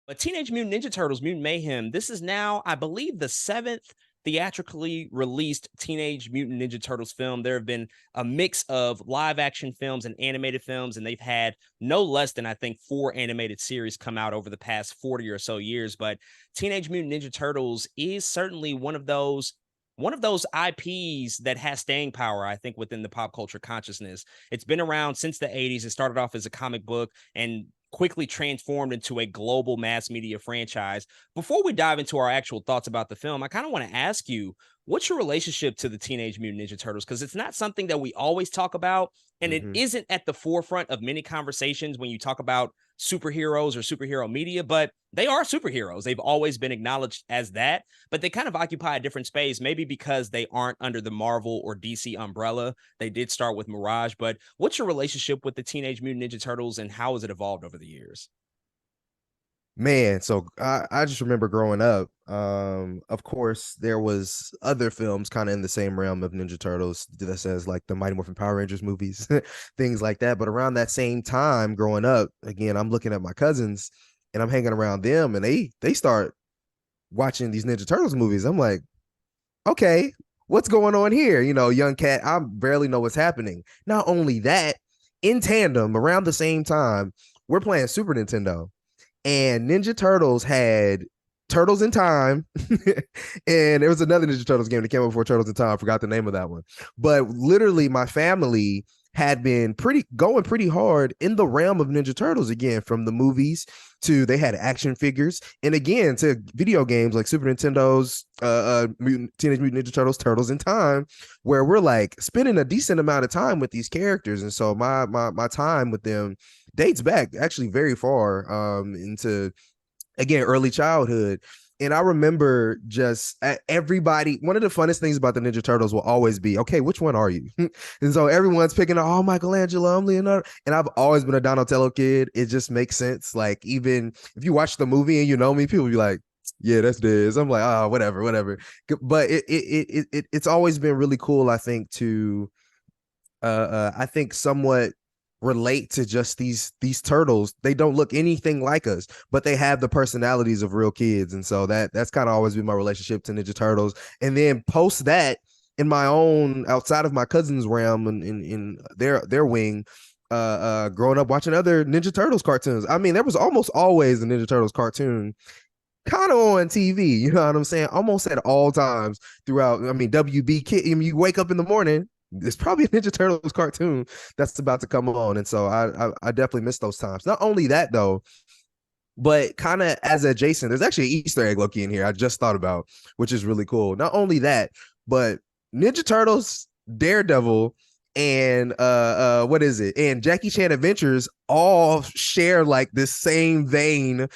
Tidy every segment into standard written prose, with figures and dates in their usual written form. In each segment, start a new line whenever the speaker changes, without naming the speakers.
But Teenage Mutant Ninja Turtles, Mutant Mayhem, this is now, I believe, the seventh theatrically released Teenage Mutant Ninja Turtles film. There have been a mix of live action films and animated films, and they've had no less than, I think, 4 animated series come out over the past 40 or so years. But Teenage Mutant Ninja Turtles is certainly one of those IPs that has staying power, I think, within the pop culture consciousness. It's been around since the 80s. It started off as a comic book and quickly transformed into a global mass media franchise. Before we dive into our actual thoughts about the film, I kind of want to ask you, what's your relationship to the Teenage Mutant Ninja Turtles? Because it's not something that we always talk about, and it
Hmm.
isn't at the forefront of many conversations when you talk about superheroes or superhero media, but they are superheroes. They've always been acknowledged as that, but they kind of occupy a different space, maybe because they aren't under the Marvel or DC umbrella. They did start with Mirage, but what's your relationship with the Teenage Mutant Ninja Turtles and how has it evolved over the years?
Man, so I just remember growing up. Of course, there was other films kind of in the same realm of Ninja Turtles that says like the Mighty Morphin Power Rangers movies, things like that. But around that same time, growing up, again, I'm looking at my cousins and I'm hanging around them, and they start watching these Ninja Turtles movies. I'm like, okay, what's going on here? Young cat, I barely know what's happening. Not only that, in tandem around the same time, we're playing Super Nintendo, and Ninja Turtles had Turtles in Time, and there was another Ninja Turtles game that came out before Turtles in Time. I forgot the name of that one, but literally, my family had been pretty hard in the realm of Ninja Turtles again, from the movies to they had action figures, and again to video games like Super Nintendo's Teenage Mutant Ninja Turtles Turtles in Time, where we're like spending a decent amount of time with these characters. And so my time with them dates back actually very far into, again, early childhood. And I remember just everybody, one of the funnest things about the Ninja Turtles will always be, okay, which one are you? And so everyone's picking, oh, Michelangelo, I'm Leonardo. And I've always been a Donatello kid. It just makes sense. Like, even if you watch the movie and you know me, people be like, yeah, that's this. I'm like, oh, whatever. But it's always been really cool, I think, to I think somewhat relate to just these turtles. They don't look anything like us, but they have the personalities of real kids. And so that's kind of always been my relationship to Ninja Turtles. And then post that, in my own, outside of my cousin's realm and in their wing, growing up watching other Ninja Turtles cartoons. I mean, there was almost always a Ninja Turtles cartoon kind of on TV, you know what I'm saying? Almost at all times throughout. I mean, WB Kid, I mean, you wake up in the morning, it's probably a Ninja Turtles cartoon that's about to come on. And so I definitely miss those times. Not only that though, but kind of as adjacent, there's actually an Easter egg Loki in here I just thought about, which is really cool. Not only that, but Ninja Turtles, Daredevil, and what is it? And Jackie Chan Adventures all share like this same vein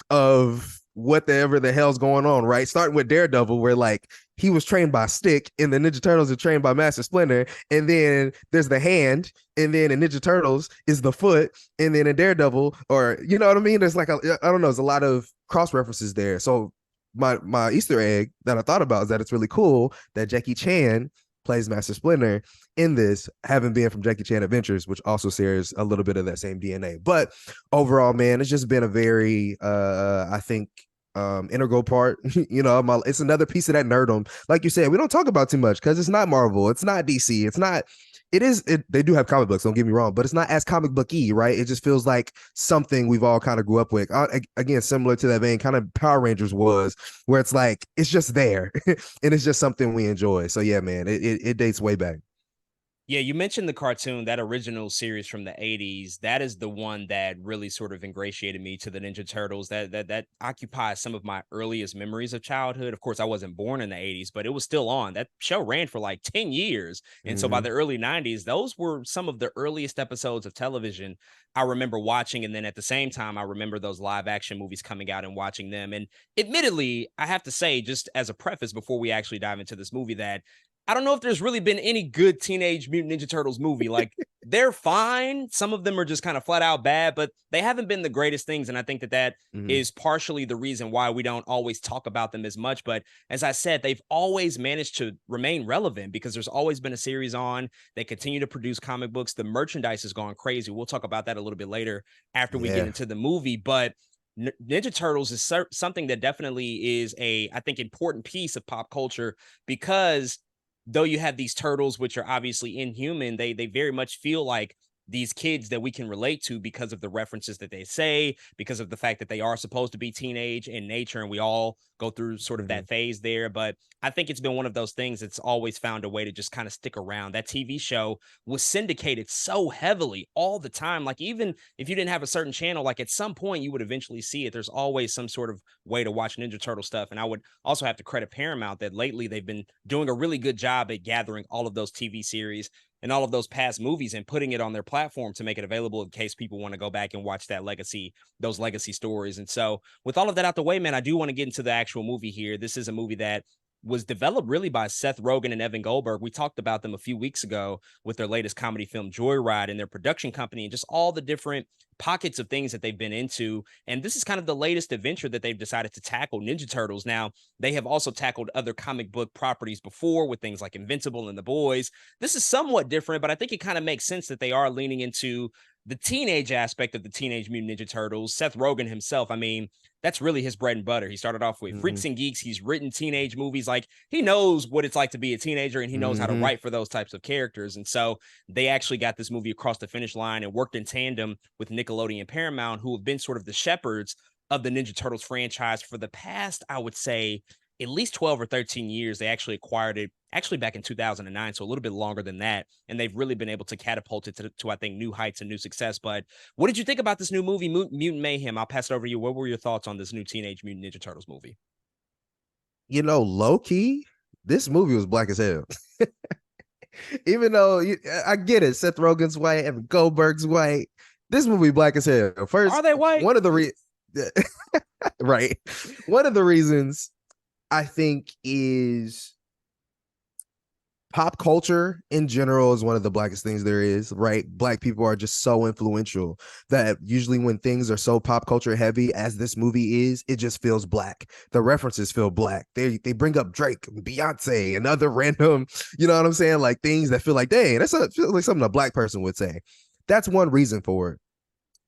of whatever the hell's going on, right? Starting with Daredevil, where like he was trained by Stick, and the Ninja Turtles are trained by Master Splinter, and then there's the hand, and then in Ninja Turtles is the foot, and then in Daredevil, or you know what I mean? There's like I don't know, there's a lot of cross references there. So my Easter egg that I thought about is that it's really cool that Jackie Chan plays Master Splinter in this, having been from Jackie Chan Adventures, which also shares a little bit of that same DNA. But overall, man, it's just been a very I think integral part. It's another piece of that nerdom. Like you said, we don't talk about too much because it's not Marvel, it's not DC, it's not. They do have comic books, don't get me wrong, but it's not as comic booky, right? It just feels like something we've all kind of grew up with. Again, similar to that vein, kind of Power Rangers was, where it's like it's just there, and it's just something we enjoy. So yeah, man, it dates way back.
Yeah, you mentioned the cartoon, that original series from the 80s. That is the one that really sort of ingratiated me to the Ninja Turtles. That occupies some of my earliest memories of childhood. Of course, I wasn't born in the 80s, but it was still on. That show ran for like 10 years. And so by
Mm-hmm.
the early 90s, those were some of the earliest episodes of television I remember watching. And then at the same time, I remember those live action movies coming out and watching them. And admittedly, I have to say, just as a preface before we actually dive into this movie, that I don't know if there's really been any good Teenage Mutant Ninja Turtles movie. Like, they're fine. Some of them are just kind of flat out bad, but they haven't been the greatest things. And I think that
Mm-hmm.
is partially the reason why we don't always talk about them as much. But as I said, they've always managed to remain relevant because there's always been a series on. They continue to produce comic books. The merchandise has gone crazy. We'll talk about that a little bit later after we get
Yeah.
into the movie. But Ninja Turtles is something that definitely is a, I think, important piece of pop culture, because though you have these turtles, which are obviously inhuman, they very much feel like these kids that we can relate to because of the references that they say, because of the fact that they are supposed to be teenage in nature, and we all go through sort of
Mhm.
that phase there. But I think it's been one of those things that's always found a way to just kind of stick around. That TV show was syndicated so heavily all the time. Like, even if you didn't have a certain channel, like at some point you would eventually see it. There's always some sort of way to watch Ninja Turtle stuff. And I would also have to credit Paramount that lately they've been doing a really good job at gathering all of those TV series and all of those past movies and putting it on their platform to make it available in case people want to go back and watch those legacy stories. And so, with all of that out the way, man, I do want to get into the actual movie here. This is a movie that was developed really by Seth Rogen and Evan Goldberg. We talked about them a few weeks ago with their latest comedy film, Joyride, and their production company, and just all the different pockets of things that they've been into. And this is kind of the latest adventure that they've decided to tackle, Ninja Turtles. Now, they have also tackled other comic book properties before with things like Invincible and The Boys. This is somewhat different, but I think it kind of makes sense that they are leaning into the teenage aspect of the Teenage Mutant Ninja Turtles. Seth Rogen himself, I mean, that's really his bread and butter. He started off with
Mhm.
Freaks and Geeks. He's written teenage movies. Like, he knows what it's like to be a teenager, and he knows how to
Mhm.
write for those types of characters. And so they actually got this movie across the finish line and worked in tandem with Nickelodeon and Paramount, who have been sort of the shepherds of the Ninja Turtles franchise for the past, I would say, at least 12 or 13 years. They actually acquired it actually back in 2009, so a little bit longer than that. And they've really been able to catapult it to I think, new heights and new success. But what did you think about this new movie, Mutant Mayhem? I'll pass it over to you. What were your thoughts on this new Teenage Mutant Ninja Turtles movie?
Low key, this movie was black as hell. Even though I get it, Seth Rogen's white, Evan Goldberg's white. This movie black as hell.
Are
First,
they white?
one of the right, one of the reasons I think is pop culture in general is one of the blackest things there is, right? Black people are just so influential that usually when things are so pop culture heavy as this movie is, it just feels black. The references feel black. They bring up Drake, Beyonce, and other random, you know what I'm saying? Like things that feel like, dang, feels like something a black person would say. That's one reason for it.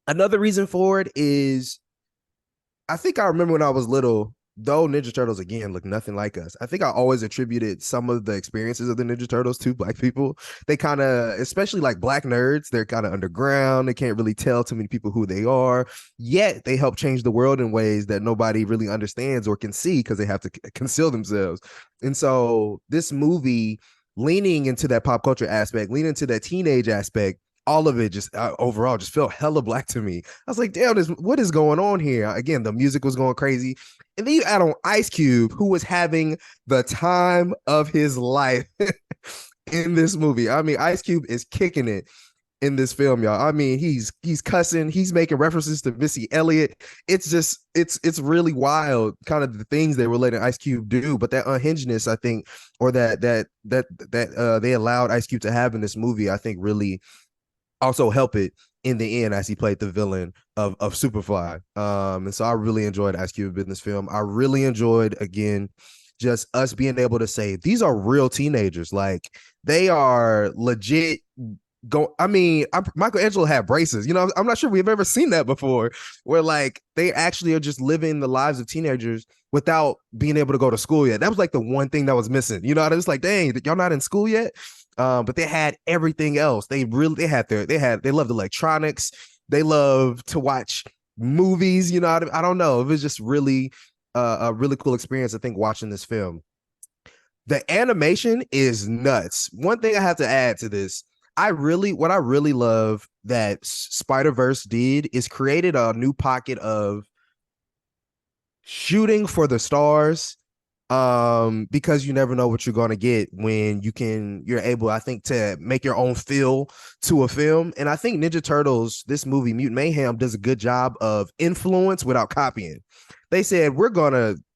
Another reason for it is I think I remember when I was little, though Ninja Turtles again look nothing like us. I think I always attributed some of the experiences of the Ninja Turtles to black people. They kind of, especially like black nerds, they're kind of underground. They can't really tell too many people who they are. Yet they help change the world in ways that nobody really understands or can see because they have to conceal themselves. And so this movie, leaning into that pop culture aspect, leaning into that teenage aspect, all of it just overall just felt hella black to me. I was like, damn, what is going on here? Again, the music was going crazy. And then you add on Ice Cube, who was having the time of his life in this movie. I mean, Ice Cube is kicking it in this film, y'all. I mean, he's cussing, he's making references to Missy Elliott. It's just it's really wild, kind of the things they were letting Ice Cube do. But that unhingedness, I think, or that they allowed Ice Cube to have in this movie, I think really also help it in the end as he played the villain of Superfly. And so I really enjoyed Ice Cube in this film. I really enjoyed, again, just us being able to say these are real teenagers. Like they are legit. Michelangelo had braces. I'm not sure we've ever seen that before, where like they actually are just living the lives of teenagers without being able to go to school yet. That was like the one thing that was missing. I was like, dang, y'all not in school yet. But they had everything else. They loved electronics. They love to watch movies. I don't know. It was just really a really cool experience, I think, watching this film. The animation is nuts. One thing I have to add to this, what I really love that Spider-Verse did is created a new pocket of shooting for the stars, because you never know what you're going to get when you're able, I think, to make your own feel to a film. And I think Ninja Turtles, this movie Mutant Mayhem, does a good job of influence without copying. They said,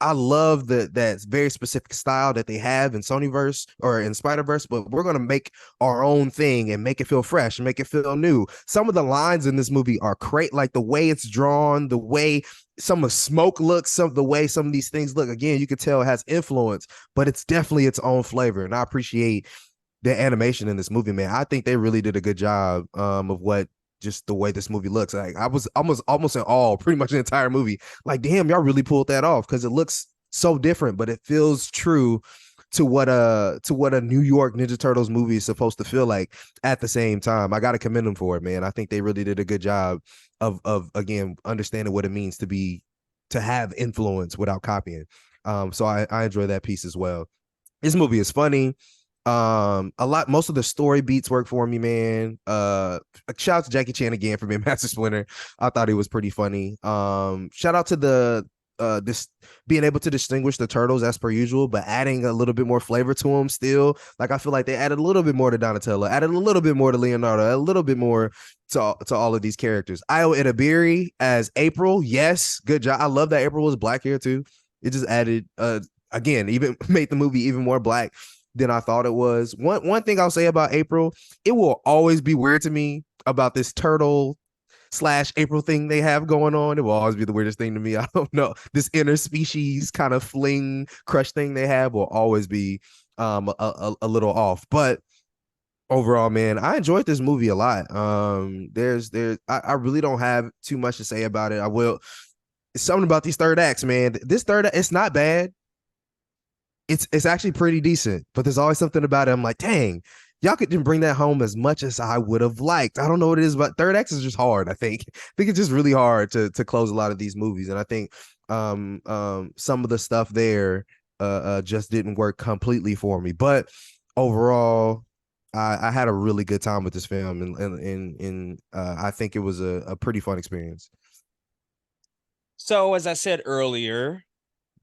I love that very specific style that they have in Sonyverse or in Spider-Verse, but we're going to make our own thing and make it feel fresh and make it feel new. Some of the lines in this movie are great, like the way it's drawn, the way some of Smoke looks, the way some of these things look. Again, you can tell it has influence, but it's definitely its own flavor. And I appreciate the animation in this movie, man. I think they really did a good job of what just the way this movie looks. Like I was almost in awe pretty much the entire movie. Like, damn, y'all really pulled that off, because it looks so different, but it feels true to what a New York Ninja Turtles movie is supposed to feel like at the same time. I gotta commend them for it, man. I think they really did a good job of again understanding what it means to have influence without copying. So I enjoy that piece as well. This movie is funny. Most of the story beats work for me, man. Shout out to Jackie Chan again for being Master Splinter. I thought he was pretty funny. Shout out to this being able to distinguish the turtles as per usual, but adding a little bit more flavor to them still. Like, I feel like they added a little bit more to Donatello, added a little bit more to Leonardo, a little bit more to all of these characters. Io Itabiri as April, yes, good job. I love that April was black here too. It just added again, even made the movie even more black than I thought it was. One thing I'll say about April, it will always be weird to me about this turtle / April thing they have going on. It will always be the weirdest thing to me. I don't know. This interspecies kind of fling crush thing they have will always be a little off. But overall, man, I enjoyed this movie a lot. I really don't have too much to say about it. I will. It's something about these third acts, man. This third act, it's not bad. It's actually pretty decent, but there's always something about it. I'm like, dang, y'all couldn't bring that home as much as I would have liked. I don't know what it is, but third act is just hard. I think it's just really hard to close a lot of these movies, and I think some of the stuff there just didn't work completely for me. But overall, I had a really good time with this film, and I think it was a pretty fun experience.
So, as I said earlier,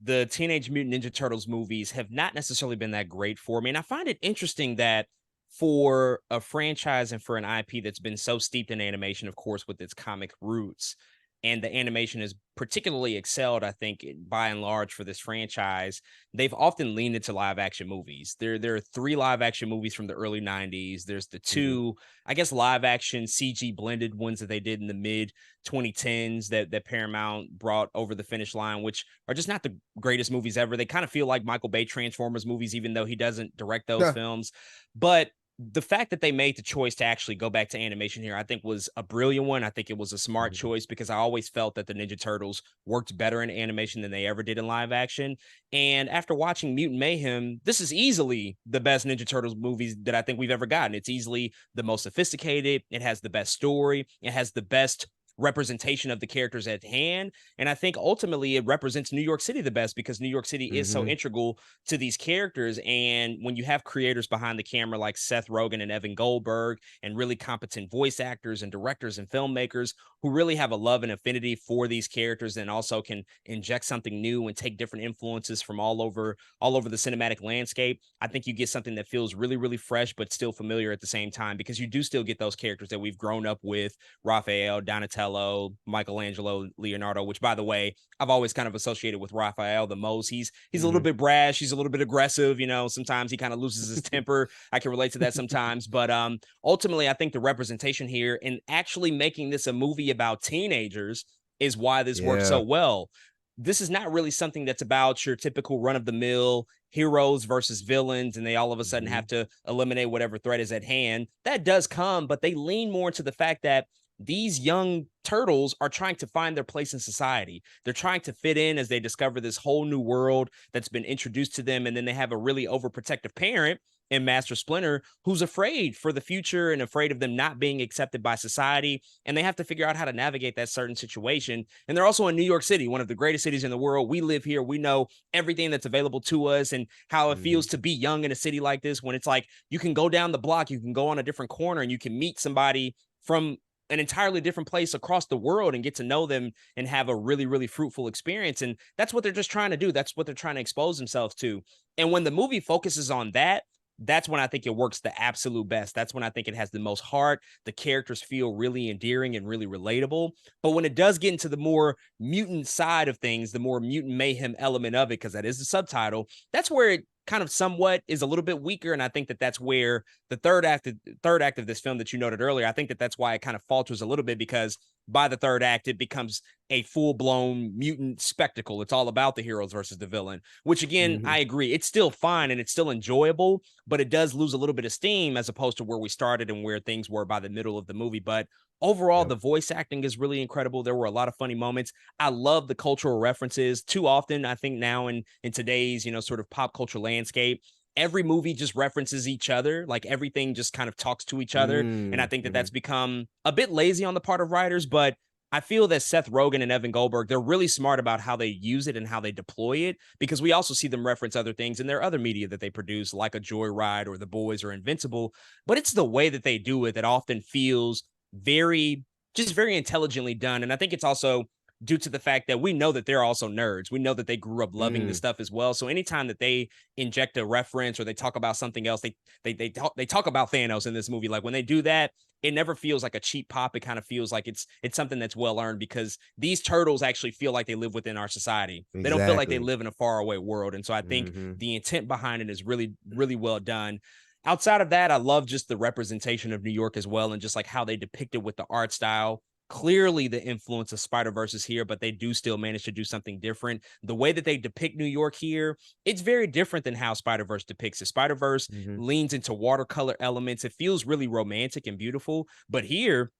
the Teenage Mutant Ninja Turtles movies have not necessarily been that great for me. And I find it interesting that for a franchise and for an IP that's been so steeped in animation, of course, with its comic roots, and the animation is particularly excelled, I think, by and large for this franchise, they've often leaned into live action movies. There are 3 live action movies from the early 90s. There's the 2, I guess, live action CG blended ones that they did in the mid 2010s that Paramount brought over the finish line, which are just not the greatest movies ever. They kind of feel like Michael Bay Transformers movies, even though he doesn't direct those
Yeah.
films. But the fact that they made the choice to actually go back to animation here, I think was a brilliant one. I think it was a smart choice because I always felt that the Ninja Turtles worked better in animation than they ever did in live action. And after watching Mutant Mayhem, this is easily the best Ninja Turtles movies that I think we've ever gotten. It's easily the most sophisticated. It has the best story. It has the best representation of the characters at hand. And I think ultimately it represents New York City the best because New York City is so integral to these characters. And when you have creators behind the camera like Seth Rogen and Evan Goldberg, and really competent voice actors and directors and filmmakers who really have a love and affinity for these characters and also can inject something new and take different influences from all over the cinematic landscape, I think you get something that feels really, really fresh, but still familiar at the same time, because you do still get those characters that we've grown up with: Raphael, Donatello, Michelangelo, Leonardo, which, by the way, I've always kind of associated with Raphael the most. He's a little bit brash. He's a little bit aggressive. You know, sometimes he kind of loses his temper. I can relate to that sometimes. But ultimately, I think the representation here and actually making this a movie about teenagers is why this works so
Yeah.
well. This is not really something that's about your typical run of the mill heroes versus villains, and they all of a sudden have to eliminate whatever threat is at hand. That does come, but they lean more into the fact that these young turtles are trying to find their place in society. They're trying to fit in as they discover this whole new world that's been introduced to them. And then they have a really overprotective parent in Master Splinter who's afraid for the future and afraid of them not being accepted by society. And they have to figure out how to navigate that certain situation. And they're also in New York City, one of the greatest cities in the world. We live here. We know everything that's available to us and how it feels to be young in a city like this, when it's like you can go down the block, you can go on a different corner, and you can meet somebody from an entirely different place across the world and get to know them and have a really, really fruitful experience. And that's what they're just trying to do. That's what they're trying to expose themselves to. And when the movie focuses on that, that's when I think it works the absolute best. That's when I think it has the most heart. The characters feel really endearing and really relatable. But when it does get into the more mutant side of things, the more mutant mayhem element of it, because that is the subtitle, that's where it kind of somewhat is a little bit weaker. And I think that that's where the third act of this film that you noted earlier, I think that that's why it kind of falters a little bit, because by the third act, it becomes a full-blown mutant spectacle. It's all about the heroes versus the villain, which again, I agree. It's still fine and it's still enjoyable, but it does lose a little bit of steam as opposed to where we started and where things were by the middle of the movie. But overall, the voice acting is really incredible. There were a lot of funny moments. I love the cultural references. Too often, I think now in today's, sort of pop culture landscape, every movie just references each other. Like everything just kind of talks to each other. And I think that that's become a bit lazy on the part of writers, but I feel that Seth Rogen and Evan Goldberg, they're really smart about how they use it and how they deploy it, because we also see them reference other things in their other media that they produce, like a Joyride or The Boys or Invincible. But it's the way that they do it that often feels very intelligently done. And I think it's also due to the fact that we know that they're also nerds. We know that they grew up loving this stuff as well. So anytime that they inject a reference or they talk about something else, they talk about Thanos in this movie. Like when they do that, it never feels like a cheap pop. It kind of feels like it's something that's well earned, because these turtles actually feel like they live within our society. They don't feel like they live in a faraway world. And so I think the intent behind it is really, really well done. Outside of that, I love just the representation of New York as well, and just like how they depict it with the art style. Clearly the influence of Spider-Verse is here, but they do still manage to do something different. The way that they depict New York here, it's very different than how Spider-Verse depicts it. Spider-Verse leans into watercolor elements. It feels really romantic and beautiful, but here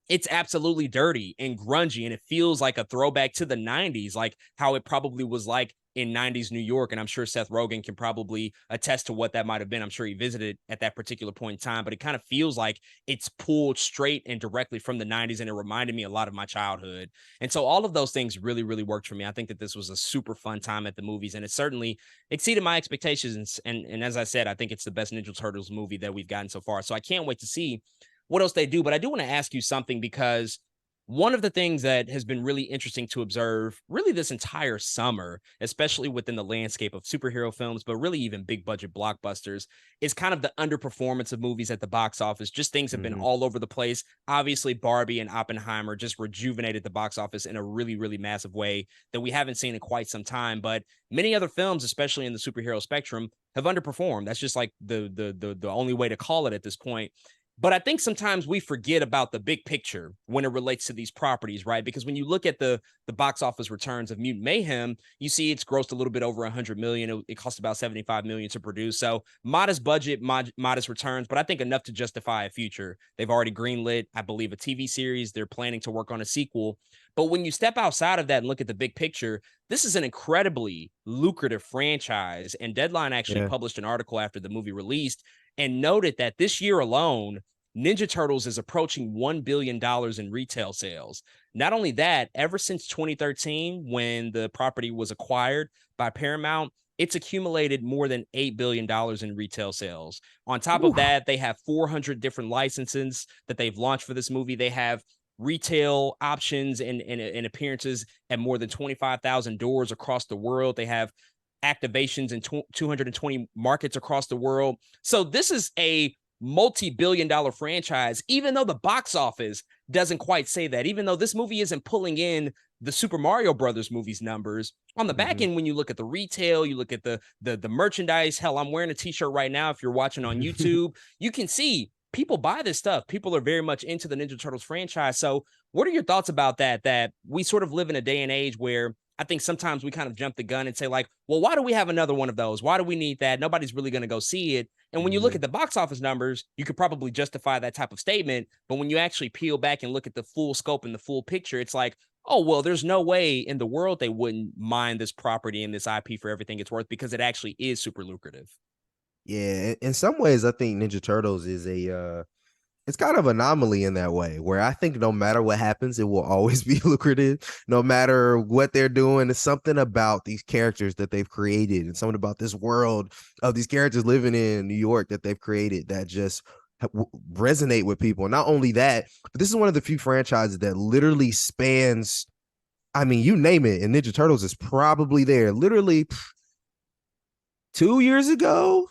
it's absolutely dirty and grungy, and it feels like a throwback to the 90s, like how it probably was like in 90s New York. And I'm sure Seth Rogen can probably attest to what that might have been. I'm sure he visited at that particular point in time, but it kind of feels like it's pulled straight and directly from the 90s, and it reminded me a lot of my childhood. And so all of those things really, really worked for me. I think that this was a super fun time at the movies, and it certainly exceeded my expectations. And as I said, I think it's the best Ninja Turtles movie that we've gotten so far. So I can't wait to see what else they do. But I do want to ask you something, because one of the things that has been really interesting to observe really this entire summer, especially within the landscape of superhero films, but really even big budget blockbusters, is kind of the underperformance of movies at the box office. Just things have been all over the place. Obviously, Barbie and Oppenheimer just rejuvenated the box office in a really, really massive way that we haven't seen in quite some time. But many other films, especially in the superhero spectrum, have underperformed. That's just like the only way to call it at this point. But I think sometimes we forget about the big picture when it relates to these properties, right? Because when you look at the box office returns of Mutant Mayhem, you see it's grossed a little bit over 100 million. It cost about 75 million to produce. So modest budget, modest returns, but I think enough to justify a future. They've already greenlit, I believe, a TV series. They're planning to work on a sequel. But when you step outside of that and look at the big picture, this is an incredibly lucrative franchise. And Deadline actually published an article after the movie released and noted that this year alone, Ninja Turtles is approaching $1 billion in retail sales. Not only that, ever since 2013, when the property was acquired by Paramount, it's accumulated more than $8 billion in retail sales. On top of that, they have 400 different licenses that they've launched for this movie. They have retail options and appearances at more than 25,000 doors across the world. They have activations in 220 markets across the world. So this is a multi-billion-dollar franchise, even though the box office doesn't quite say that, even though this movie isn't pulling in the Super Mario Brothers movies numbers. On the back end, when you look at the retail, you look at the merchandise. Hell, I'm wearing a t-shirt right now. If you're watching on YouTube, you can see people buy this stuff. People are very much into the Ninja Turtles franchise. So what are your thoughts about that we sort of live in a day and age where I think sometimes we kind of jump the gun and say like, well, why do we have another one of those? Why do we need that? Nobody's really going to go see it. And when you look at the box office numbers, you could probably justify that type of statement. But when you actually peel back and look at the full scope and the full picture, it's like, oh, well, there's no way in the world they wouldn't mine this property and this IP for everything it's worth, because it actually is super lucrative.
Yeah, in some ways, I think Ninja Turtles is it's kind of anomaly in that way, where I think no matter what happens, it will always be lucrative. No matter what they're doing, it's something about these characters that they've created and something about this world of these characters living in New York that they've created that just resonate with people. Not only that, but this is one of the few franchises that literally spans, I mean, you name it, and Ninja Turtles is probably there. Literally 2 years ago,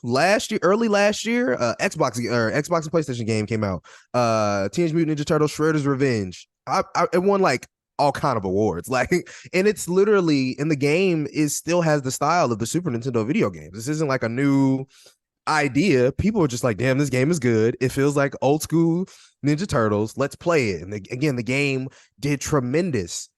early last year, Xbox and PlayStation game came out. Teenage Mutant Ninja Turtles Shredder's Revenge. It won like all kind of awards. Like, and it's literally in the game, it still has the style of the Super Nintendo video games. This isn't like a new idea, people are just like, damn, this game is good. It feels like old school Ninja Turtles. Let's play it. And again, the game did tremendous.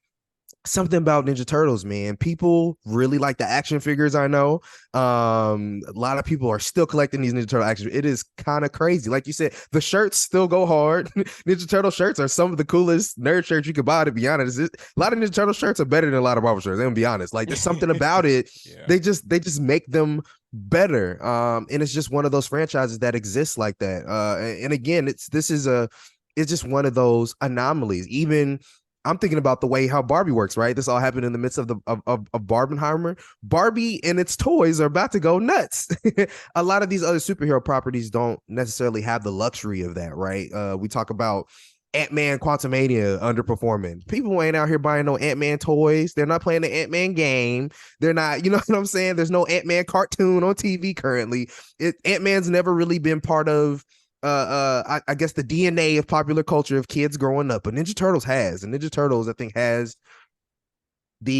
Something about Ninja Turtles, man. People really like the action figures. I know. A lot of people are still collecting these Ninja Turtle action. It is kind of crazy. Like you said, the shirts still go hard. Ninja Turtle shirts are some of the coolest nerd shirts you could buy. To be honest, a lot of Ninja Turtle shirts are better than a lot of Marvel shirts. I'm gonna be honest. Like there's something about it.
Yeah.
They just make them better. And it's just one of those franchises that exists like that. And again, it's just one of those anomalies. Even I'm thinking about the way how Barbie works, right? This all happened in the midst of Barbenheimer. Barbie and its toys are about to go nuts. A lot of these other superhero properties don't necessarily have the luxury of that, right? We talk about Ant-Man Quantumania underperforming. People ain't out here buying no Ant-Man toys. They're not playing the Ant-Man game. They're not, you know what I'm saying? There's no Ant-Man cartoon on TV currently. Ant-Man's never really been part of I guess the DNA of popular culture of kids growing up, but Ninja Turtles has, and Ninja Turtles I think has I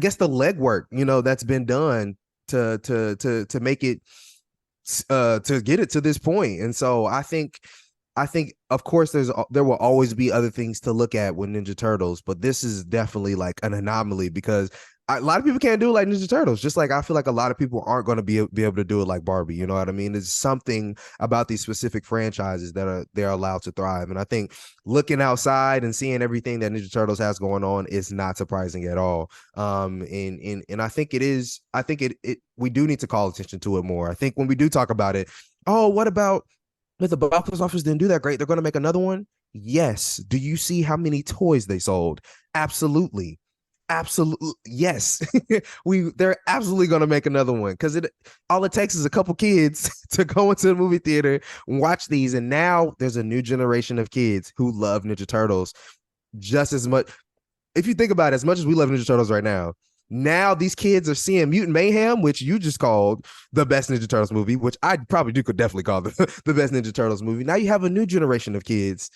guess the legwork, that's been done to make it to get it to this point. And so I think of course there will always be other things to look at with Ninja Turtles, but this is definitely like an anomaly because a lot of people can't do it like Ninja Turtles. Just like I feel like a lot of people aren't going to be able to do it like Barbie. You know what I mean? There's something about these specific franchises that they're allowed to thrive. And I think looking outside and seeing everything that Ninja Turtles has going on is not surprising at all. And I think it is. I think it we do need to call attention to it more. I think when we do talk about it, oh, what about if the box office didn't do that great? They're going to make another one. Yes. Do you see how many toys they sold? Absolutely. Absolutely, yes. They're absolutely gonna make another one because all it takes is a couple kids to go into the movie theater, watch these, and now there's a new generation of kids who love Ninja Turtles just as much. If you think about it, as much as we love Ninja Turtles right now these kids are seeing Mutant Mayhem, which you just called the best Ninja Turtles movie, which I probably could definitely call the best Ninja Turtles movie. Now you have a new generation of kids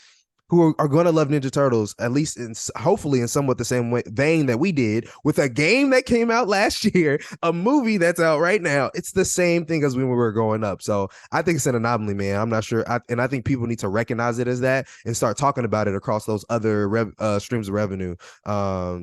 who are going to love Ninja Turtles, at least hopefully in somewhat the same vein that we did with a game that came out last year, a movie that's out right now. It's the same thing as when we were growing up. So I think it's an anomaly, man. I'm not sure. And I think people need to recognize it as that and start talking about it across those other streams of revenue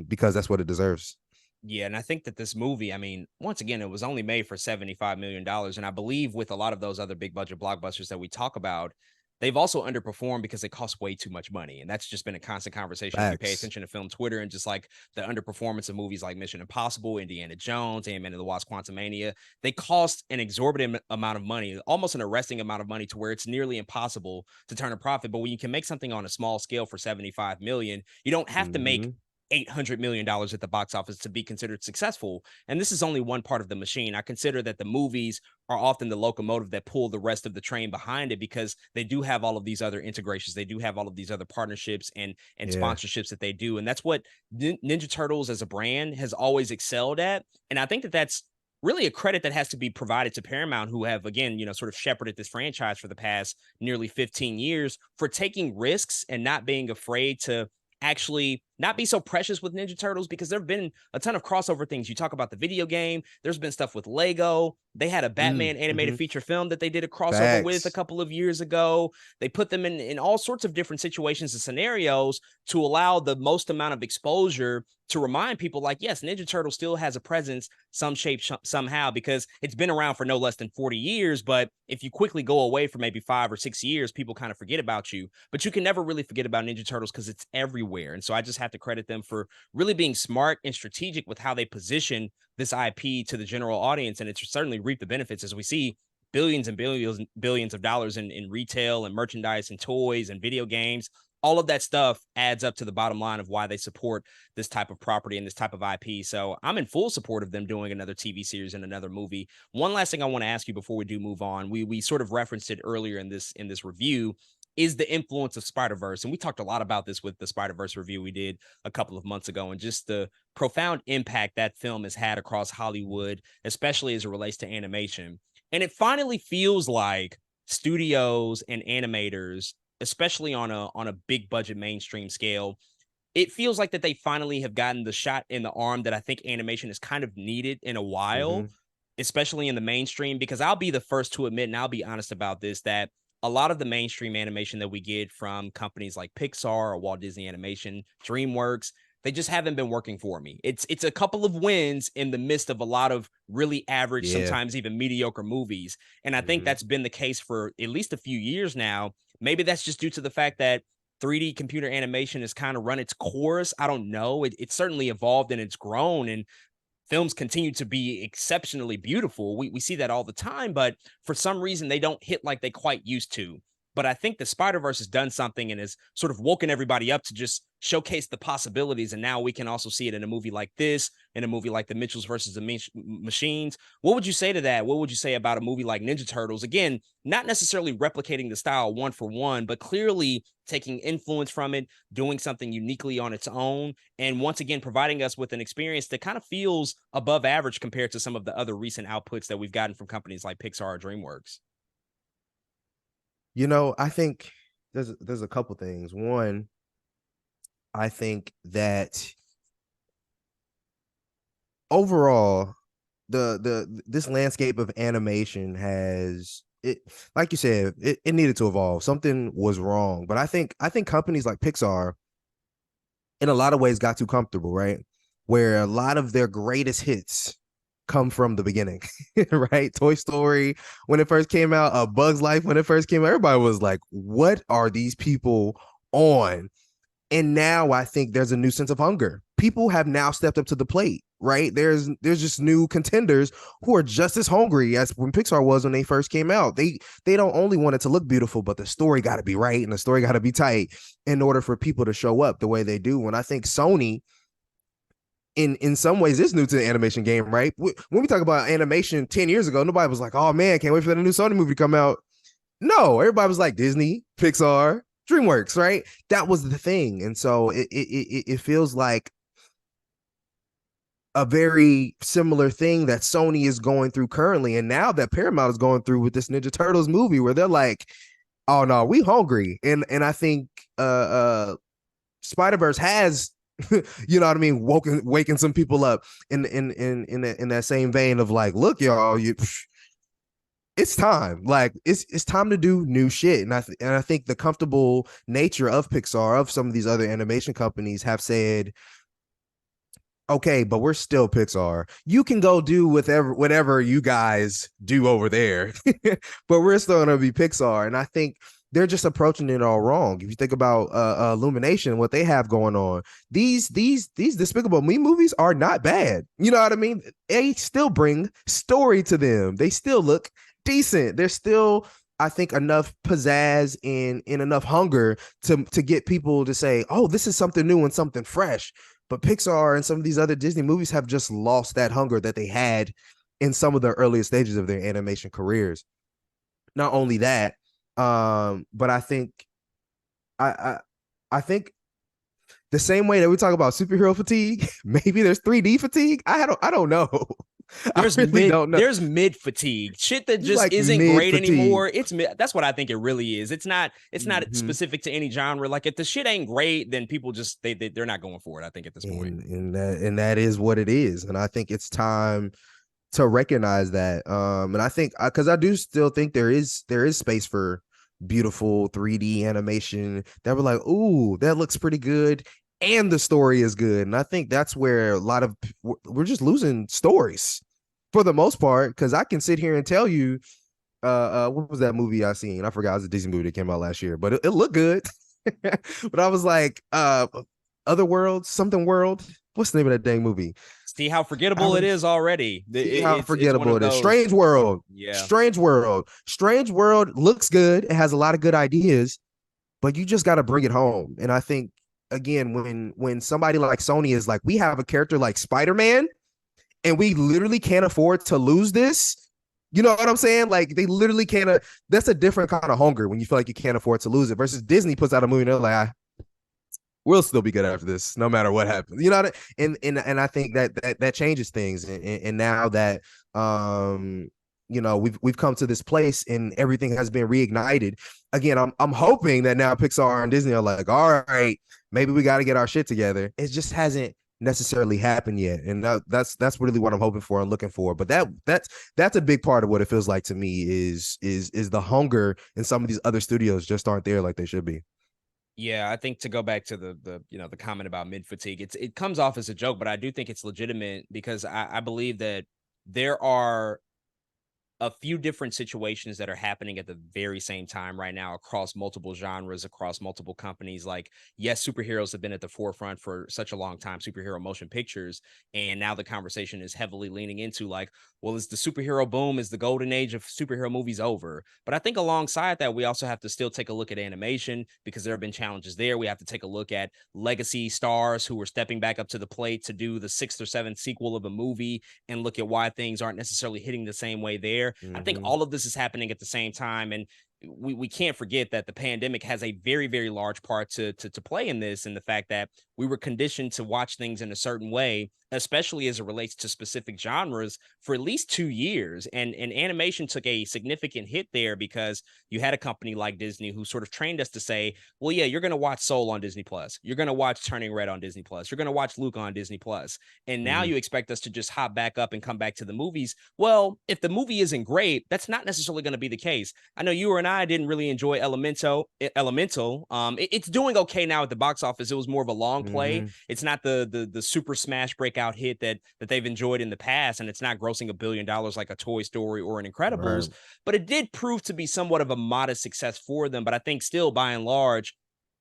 because that's what it deserves.
Yeah, and I think that this movie, I mean, once again, it was only made for $75 million. And I believe with a lot of those other big budget blockbusters that we talk about, they've also underperformed because they cost way too much money. And that's just been a constant conversation if you pay
Facts.
attention to film Twitter and just like the underperformance of movies like Mission Impossible, Indiana Jones, Ant-Man and the Wasp, Quantumania. They cost an exorbitant amount of money, almost an arresting amount of money to where it's nearly impossible to turn a profit. But when you can make something on a small scale for 75 million, you don't have to make
Mm-hmm.
$800 million at the box office to be considered successful. And this is only one part of the machine. I consider that the movies are often the locomotive that pull the rest of the train behind it because they do have all of these other integrations. They do have all of these other partnerships and
Yeah.
sponsorships that they do. And that's what Ninja Turtles as a brand has always excelled at. And I think that that's really a credit that has to be provided to Paramount, who have, again, sort of shepherded this franchise for the past nearly 15 years for taking risks and not being afraid to actually not be so precious with Ninja Turtles because there have been a ton of crossover things. You talk about the video game, there's been stuff with Lego. They had a Batman animated
Mm-hmm.
feature film that they did a crossover with a
Facts.
couple of years ago. They put them in all sorts of different situations and scenarios to allow the most amount of exposure to remind people like, yes, Ninja Turtle still has a presence some shape somehow because it's been around for no less than 40 years. But if you quickly go away for maybe 5 or 6 years, people kind of forget about you. But you can never really forget about Ninja Turtles because it's everywhere. And so I just have to credit them for really being smart and strategic with how they position this IP to the general audience. And it's certainly reaped the benefits as we see billions and billions of dollars in retail and merchandise and toys and video games. All of that stuff adds up to the bottom line of why they support this type of property and this type of IP. So I'm in full support of them doing another TV series and another movie. One last thing I want to ask you before we do move on. We sort of referenced it earlier in this review, is the influence of Spider-Verse. And we talked a lot about this with the Spider-Verse review we did a couple of months ago, and just the profound impact that film has had across Hollywood, especially as it relates to animation. And it finally feels like studios and animators, especially on a big budget mainstream scale, it feels like that they finally have gotten the shot in the arm that I think animation has kind of needed in a
Mm-hmm.
while. especially in the mainstream, because I'll be the first to admit, and I'll be honest about this, that a lot of the mainstream animation that we get from companies like Pixar or Walt Disney Animation, DreamWorks, they just haven't been working for me. It's a couple of wins in the midst of a lot of really average,
Yeah.
sometimes even mediocre movies. And I think
Mhm.
that's been the case for at least a few years now. Maybe that's just due to the fact that 3D computer animation has kind of run its course. I don't know. It's certainly evolved and it's grown. And films continue to be exceptionally beautiful. We see that all the time, but for some reason they don't hit like they quite used to. But I think the Spider-Verse has done something and has sort of woken everybody up to just showcase the possibilities. And now we can also see it in a movie like this, in a movie like The Mitchells versus the Machines. What would you say to that? What would you say about a movie like Ninja Turtles? Again, not necessarily replicating the style one for one, but clearly taking influence from it, doing something uniquely on its own, and once again providing us with an experience that kind of feels above average compared to some of the other recent outputs that we've gotten from companies like Pixar or DreamWorks.
I think there's a couple things. One, I think that overall, the this landscape of animation has it, like you said, it needed to evolve. Something was wrong. But I think companies like Pixar in a lot of ways got too comfortable, right? Where a lot of their greatest hits come from the beginning, right? Toy Story, when it first came out, A Bug's Life, when it first came out, everybody was like, what are these people on? And now I think there's a new sense of hunger. People have now stepped up to the plate, right? There's just new contenders who are just as hungry as when Pixar was when they first came out. They don't only want it to look beautiful, but the story got to be right and the story got to be tight in order for people to show up the way they do. And I think Sony in some ways is new to the animation game, right? When we talk about animation 10 years ago, nobody was like, oh man, can't wait for the new Sony movie to come out. No, everybody was like Disney, Pixar, DreamWorks, right? That was the thing. And so it feels like a very similar thing that Sony is going through currently. And now that Paramount is going through with this Ninja Turtles movie where they're like, oh no, we hungry. And I think Spider-Verse has you know what I mean, waking some people up in that same vein of like, look, y'all, it's time. Like it's time to do new shit. And I think the comfortable nature of Pixar, of some of these other animation companies, have said, okay, but we're still Pixar. You can go do whatever you guys do over there, but we're still gonna be Pixar. And I think they're just approaching it all wrong. If you think about Illumination, what they have going on, these Despicable Me movies are not bad. You know what I mean? They still bring story to them. They still look decent. There's still, I think, enough pizzazz and enough hunger to get people to say, oh, this is something new and something fresh. But Pixar and some of these other Disney movies have just lost that hunger that they had in some of the earliest stages of their animation careers. Not only that, but I think I think the same way that we talk about superhero fatigue, maybe there's 3D fatigue. I don't know.
There's
I really don't know.
There's mid fatigue, shit that just
Like
isn't
mid
great
fatigue.
anymore. It's mid. That's what I think it really is. It's not
Mhm.
specific to any genre. Like if the shit ain't great, then people just they're not going for it. I think at this point.
And that is what it is. And I think it's time to recognize that. And I think because I do still think there is space for beautiful 3D animation that we're like, ooh, that looks pretty good. And the story is good. And I think that's where a lot of we're just losing stories for the most part. Because I can sit here and tell you, what was that movie I seen? I forgot. It was a Disney movie that came out last year, but it looked good. But I was like, Other World, something world. What's the name of that dang movie?
See how forgettable it is already.
See how
It's one
forgettable
of
it is.
those.
Strange World.
Yeah.
Strange World. Strange World looks good. It has a lot of good ideas, but you just got to bring it home. And I think again, when somebody like Sony is like, we have a character like Spider-Man, and we literally can't afford to lose this. You know what I'm saying? Like they literally can't. That's a different kind of hunger when you feel like you can't afford to lose it. Versus Disney puts out a movie and they're like, we'll still be good after this, no matter what happens. You know what I mean? And I think that changes things. And now that we've come to this place and everything has been reignited. Again, I'm hoping that now Pixar and Disney are like, all right, maybe we got to get our shit together. It just hasn't necessarily happen yet, and that's really what I'm hoping for and looking for. But that's a big part of what it feels like to me is the hunger in some of these other studios just aren't there like they should be.
Yeah, I think to go back to the comment about mid fatigue, it comes off as a joke, but I do think it's legitimate because I believe that there are a few different situations that are happening at the very same time right now across multiple genres, across multiple companies. Like, yes, superheroes have been at the forefront for such a long time, superhero motion pictures. And now the conversation is heavily leaning into like, well, is the superhero boom, is the golden age of superhero movies over? But I think alongside that, we also have to still take a look at animation because there have been challenges there. We have to take a look at legacy stars who are stepping back up to the plate to do the sixth or seventh sequel of a movie and look at why things aren't necessarily hitting the same way there. I think
Mm-hmm.
all of this is happening at the same time. And we can't forget that the pandemic has a very, very large part to play in this, and the fact that we were conditioned to watch things in a certain way, especially as it relates to specific genres, for at least 2 years. And animation took a significant hit there because you had a company like Disney who sort of trained us to say, well, yeah, you're going to watch Soul on Disney Plus, you're going to watch Turning Red on Disney Plus, you're going to watch Luke on Disney Plus, and now
Mm-hmm.
you expect us to just hop back up and come back to the movies. Well, if the movie isn't great, that's not necessarily going to be the case. I know you and I didn't really enjoy Elemental. It's doing okay now at the box office. It was more of a long play.
Mm-hmm.
It's not the super smash breakout hit that they've enjoyed in the past, and it's not grossing $1 billion like a Toy Story or an
Right.
Incredibles. But it did prove to be somewhat of a modest success for them. But I think still, by and large,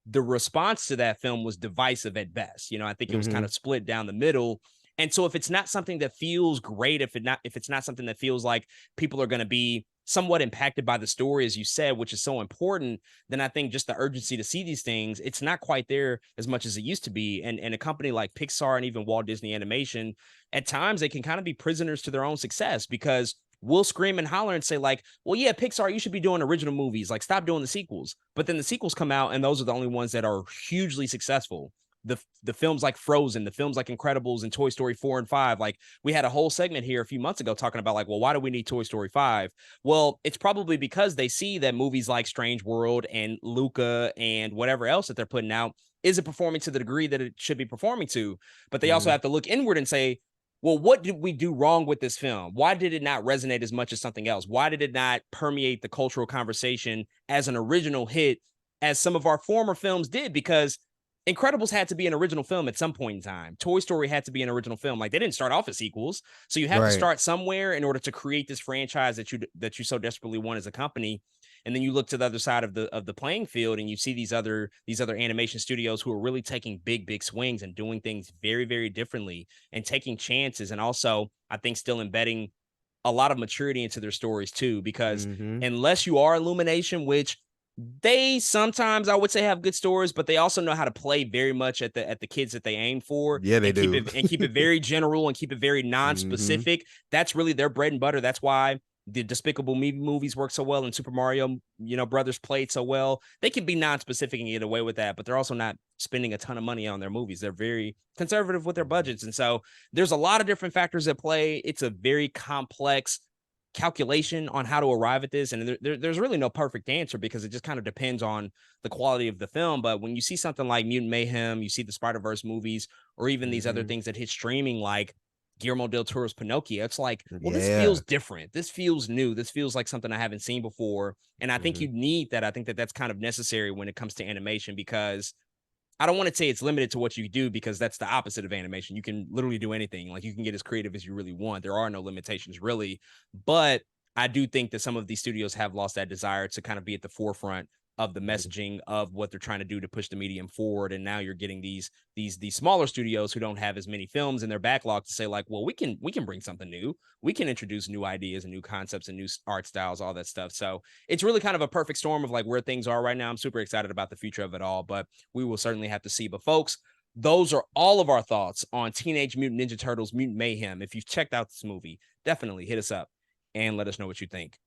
the response to that film was divisive at best. You know, I think it was kind
Mm-hmm.
of split down the middle. And so if it's not something that feels great, if it's not something that feels like people are going to be somewhat impacted by the story, as you said, which is so important, then I think just the urgency to see these things, it's not quite there as much as it used to be. And a company like Pixar and even Walt Disney Animation, at times they can kind of be prisoners to their own success because we'll scream and holler and say, like, well, yeah, Pixar, you should be doing original movies. Like, stop doing the sequels. But then the sequels come out, and those are the only ones that are hugely successful. The films like Frozen, the films like Incredibles and Toy Story 4 and 5. Like, we had a whole segment here a few months ago talking about, like, well, why do we need Toy Story 5? Well, it's probably because they see that movies like Strange World and Luca and whatever else that they're putting out isn't performing to the degree that it should be performing to. But they also
Mm-hmm.
have to look inward and say, well, what did we do wrong with this film? Why did it not resonate as much as something else? Why did it not permeate the cultural conversation as an original hit as some of our former films did? Because Incredibles had to be an original film at some point in time. Toy Story had to be an original film. Like, they didn't start off as sequels. So you have to
Right.
start somewhere in order to create this franchise that you so desperately want as a company. And then you look to the other side of the playing field and you see these other animation studios who are really taking big swings and doing things very, very differently and taking chances, and also I think still embedding a lot of maturity into their stories too, because
Mm-hmm.
unless you are Illumination, which they sometimes I would say have good stories, but they also know how to play very much at the kids that they aim for,
Yeah, they
and keep
do.
it very general and keep it very
Mm-hmm.
non-specific. That's really their bread and butter. That's why the Despicable Me movies work so well and Super Mario, Brothers played so well. They can be non-specific and get away with that, but they're also not spending a ton of money on their movies. They're very conservative with their budgets. And so there's a lot of different factors at play. It's a very complex calculation on how to arrive at this, and there's really no perfect answer because it just kind of depends on the quality of the film. But when you see something like Mutant Mayhem, you see the Spider-Verse movies, or even these other
Mm-hmm.
things that hit streaming like Guillermo del Toro's Pinocchio, it's like, well, this
Yeah.
feels different, this feels new, this feels like something I haven't seen before. And I think
Mm-hmm.
you need that. I think that that's kind of necessary when it comes to animation, because I don't want to say it's limited to what you do, because that's the opposite of animation. You can literally do anything. Like, you can get as creative as you really want. There are no limitations really. But I do think that some of these studios have lost that desire to kind of be at the forefront of the
Mm-hmm.
messaging of what they're trying to do to push the medium forward. And now you're getting these smaller studios who don't have as many films in their backlog to say, like, well, we can bring something new. We can introduce new ideas and new concepts and new art styles, all that stuff. So it's really kind of a perfect storm of like where things are right now. I'm super excited about the future of it all, but we will certainly have to see. But folks, those are all of our thoughts on Teenage Mutant Ninja Turtles Mutant Mayhem. If you've checked out this movie, definitely hit us up and let us know what you think.